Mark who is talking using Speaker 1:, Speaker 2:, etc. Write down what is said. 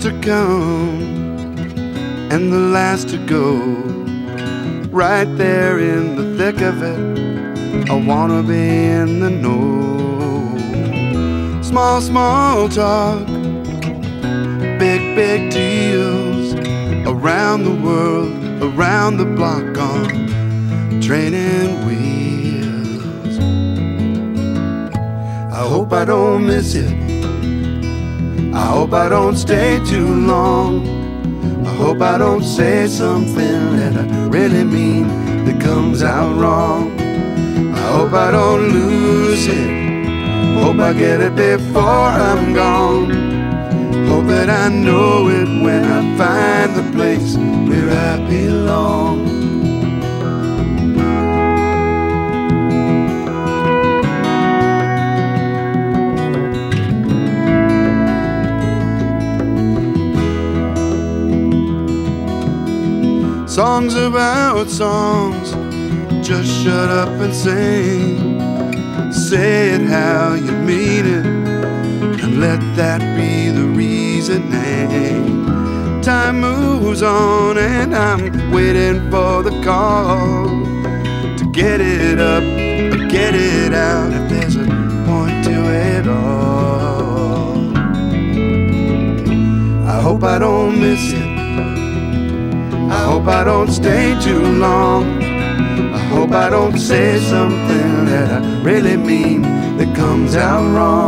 Speaker 1: first to come and the last to go. Right there in the thick of it, I wanna be in the know. Small, small talk, big, big deals. Around the world, around the block on training wheels. I hope I don't miss it. I hope I don't stay too long. I hope I don't say something that I really mean that comes out wrong. I hope I don't lose it. Hope I get it before I'm gone. Hope that I know it when I find the place where I belong. Songs about songs, just shut up and sing. Say it how you mean it, and let that be the reasoning. Time moves on and I'm waiting for the call to get it up or get it out, if there's a point to it all. I hope I don't miss it. I hope I don't stay too long. I hope I don't say something that I really mean that comes out wrong.